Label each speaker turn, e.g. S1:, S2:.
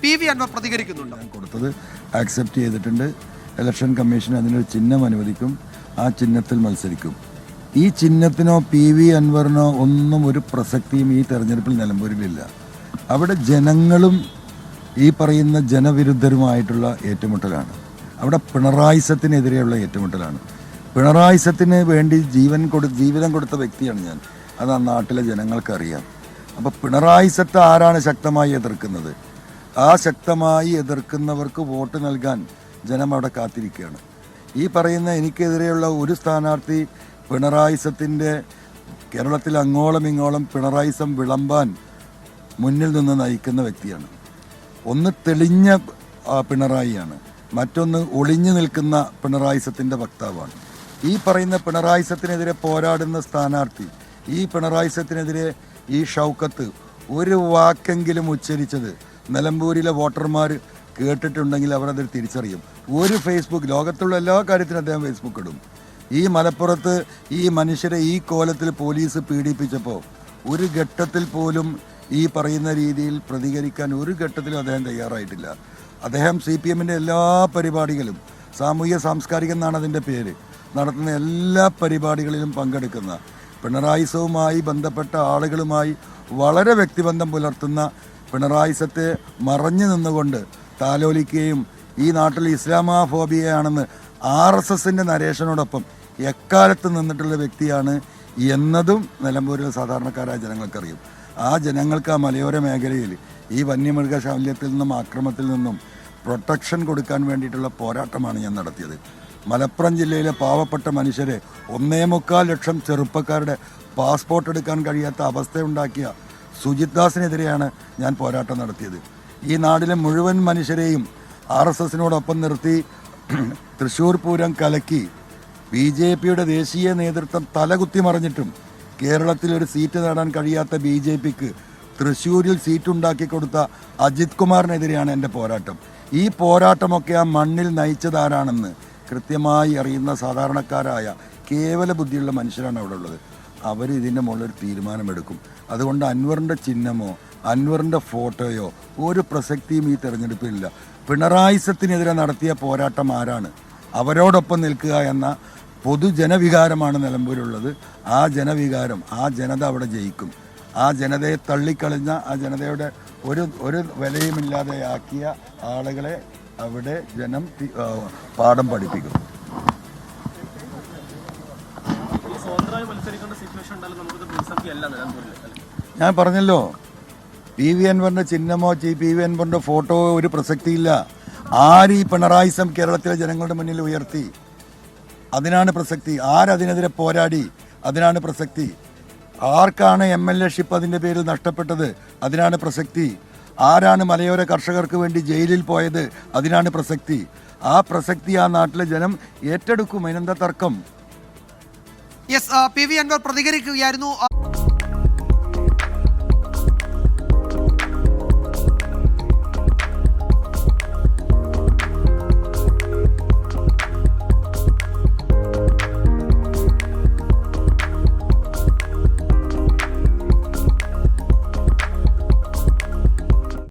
S1: PV Anwar പ്രതികരിക്കുന്നുണ്ട്.
S2: കൊടുത്തത് accept ചെയ്തിട്ടുണ്ട്. Election commission അതിനൊരു ചിഹ്നം അനുവദിക്കും, ആ ചിഹ്നത്തിൽ മത്സരിക്കും. ഈ ചിഹ്നത്തിനോ PV അൻവറിനോ ഒന്നും ഒരു പ്രസക്തിയും ഈ തെരഞ്ഞെടുപ്പിൽ നിലമ്പൂരിലില്ല. അവിടെ ജനങ്ങളും ഈ പറയുന്ന ജനവിരുദ്ധരുമായിട്ടുള്ള ഏറ്റുമുട്ടലാണ്. അവിടെ പിണറായിസത്തിനെതിരെയുള്ള ഏറ്റുമുട്ടലാണ്. പിണറായിസത്തിന് വേണ്ടി ജീവിതം കൊടുത്ത വ്യക്തിയാണ് ഞാൻ. അത് ആ നാട്ടിലെ ജനങ്ങൾക്കറിയാം. അപ്പോൾ പിണറായിസത്തെ ആരാണ് ശക്തമായി എതിർക്കുന്നത്? ആ ശക്തമായി എതിർക്കുന്നവർക്ക് വോട്ട് നൽകാൻ ജനം അവിടെ കാത്തിരിക്കുകയാണ്. ഈ പറയുന്ന എനിക്കെതിരെയുള്ള ഒരു സ്ഥാനാർത്ഥി പിണറായിസത്തിൻ്റെ കേരളത്തിൽ അങ്ങോളം ഇങ്ങോളം പിണറായിസം വിളമ്പാൻ മുന്നിൽ നിന്ന് നയിക്കുന്ന വ്യക്തിയാണ്. ഒന്ന് തെളിഞ്ഞ പിണറായിയാണ്, മറ്റൊന്ന് ഒളിഞ്ഞു നിൽക്കുന്ന പിണറായിസത്തിൻ്റെ വക്താവാണ്. ഈ പറയുന്ന പിണറായിസത്തിനെതിരെ പോരാടുന്ന സ്ഥാനാർത്ഥി, ഈ പിണറായിസത്തിനെതിരെ ഈ ഷൗക്കത്ത് ഒരു വാക്കെങ്കിലും ഉച്ചരിച്ചത് നിലമ്പൂരിലെ വോട്ടർമാർ കേട്ടിട്ടുണ്ടെങ്കിൽ അവരത് തിരിച്ചറിയും. ഒരു ഫേസ്ബുക്ക്, ലോകത്തുള്ള എല്ലാ കാര്യത്തിനും അദ്ദേഹം ഫേസ്ബുക്ക് ഇടും. ഈ മലപ്പുറത്ത് ഈ മനുഷ്യരെ ഈ കോലത്തിൽ പോലീസ് പീഡിപ്പിച്ചപ്പോൾ ഒരു ഘട്ടത്തിൽ പോലും ഈ പറയുന്ന രീതിയിൽ പ്രതികരിക്കാൻ ഒരു ഘട്ടത്തിലും അദ്ദേഹം തയ്യാറായിട്ടില്ല. അദ്ദേഹം CPMൻ്റെ എല്ലാ പരിപാടികളും, സാമൂഹ്യ സാംസ്കാരികം എന്നാണ് അതിൻ്റെ പേര്, നടത്തുന്ന എല്ലാ പരിപാടികളിലും പങ്കെടുക്കുന്ന, പിണറായിസവുമായി ബന്ധപ്പെട്ട ആളുകളുമായി വളരെ വ്യക്തിബന്ധം പുലർത്തുന്ന, പിണറായിസത്തെ മറഞ്ഞു നിന്നുകൊണ്ട് താലോലിക്കുകയും ഈ നാട്ടിൽ ഇസ്ലാമോഫോബിയയാണെന്ന് RSSൻ്റെ നരേഷനോടൊപ്പം എക്കാലത്ത് നിന്നിട്ടുള്ള വ്യക്തിയാണ് എന്നതും നിലമ്പൂരിലെ സാധാരണക്കാരായ ജനങ്ങൾക്കറിയും. ആ ജനങ്ങൾക്ക് ആ മലയോര മേഖലയിൽ ഈ വന്യമൃഗശല്യത്തിൽ നിന്നും ആക്രമണത്തിൽ നിന്നും പ്രൊട്ടക്ഷൻ കൊടുക്കാൻ വേണ്ടിയിട്ടുള്ള പോരാട്ടമാണ് ഞാൻ നടത്തിയത്. മലപ്പുറം ജില്ലയിലെ പാവപ്പെട്ട മനുഷ്യരെ 1.25 ലക്ഷം ചെറുപ്പക്കാരുടെ പാസ്പോർട്ട് എടുക്കാൻ കഴിയാത്ത അവസ്ഥയുണ്ടാക്കിയ സുജിത് ദാസിനെതിരെയാണ് ഞാൻ പോരാട്ടം നടത്തിയത്. ഈ നാട്ടിലെ മുഴുവൻ മനുഷ്യരെയും RSSനോടൊപ്പം നിർത്തി തൃശ്ശൂർ പൂരം കലക്കി BJPയുടെ ദേശീയ നേതൃത്വം തലകുത്തി മറിഞ്ഞിട്ടും കേരളത്തിൽ ഒരു സീറ്റ് നേടാൻ കഴിയാത്ത BJPക്ക് തൃശ്ശൂരിൽ സീറ്റുണ്ടാക്കി കൊടുത്ത അജിത് കുമാറിനെതിരെയാണ് എൻ്റെ പോരാട്ടം. ഈ പോരാട്ടമൊക്കെ ആ മണ്ണിൽ നയിച്ചതാരാണെന്ന് കൃത്യമായി അറിയുന്ന സാധാരണക്കാരായ കേവല ബുദ്ധിയുള്ള മനുഷ്യരാണ് അവിടെ ഉള്ളത്. അവർ ഇതിൻ്റെ മുകളിലൊരു തീരുമാനമെടുക്കും. അതുകൊണ്ട് അൻവറിൻ്റെ ചിഹ്നമോ അൻവറിൻ്റെ ഫോട്ടോയോ ഒരു പ്രസക്തിയും ഈ തെരഞ്ഞെടുപ്പിലില്ല. പിണറായിസത്തിനെതിരെ നടത്തിയ പോരാട്ടം ആരാണ്? അവരോടൊപ്പം നിൽക്കുക എന്ന പൊതുജനവികാരമാണ് നിലമ്പൂരുള്ളത്. ആ ജനവികാരം, ആ ജനത അവിടെ ജയിക്കും. ആ ജനതയെ തള്ളിക്കളഞ്ഞ, ആ ജനതയുടെ ഒരു വിലയുമില്ലാതെ ആക്കിയ ആളുകളെ അവിടെ ജനം പാഠം പഠിപ്പിക്കും. ഞാൻ പറഞ്ഞല്ലോ, PV അൻവറിൻ്റെ ചിഹ്നമോ PV അൻവറിൻ്റെ ഫോട്ടോ ഒരു പ്രസക്തിയില്ല. ആര് ഈ പിണറായിസം കേരളത്തിലെ ജനങ്ങളുടെ മുന്നിൽ ഉയർത്തി, അതിനാണ് പ്രസക്തി. ആരതിനെതിരെ പോരാടി, അതിനാണ് പ്രസക്തി. ആർക്കാണ് MLA-ഷിപ്പ് അതിൻ്റെ പേരിൽ നഷ്ടപ്പെട്ടത്, അതിനാണ് പ്രസക്തി. ആരാണ് മലയോര കർഷകർക്ക് വേണ്ടി ജയിലിൽ പോയത്, അതിനാണ് പ്രസക്തി. ആ പ്രസക്തി ആ നാട്ടിലെ ജനം ഏറ്റെടുക്കും. അതിനെന്താ തർക്കം?
S1: PV അൻവർ പ്രതികരിക്കുകയായിരുന്നു.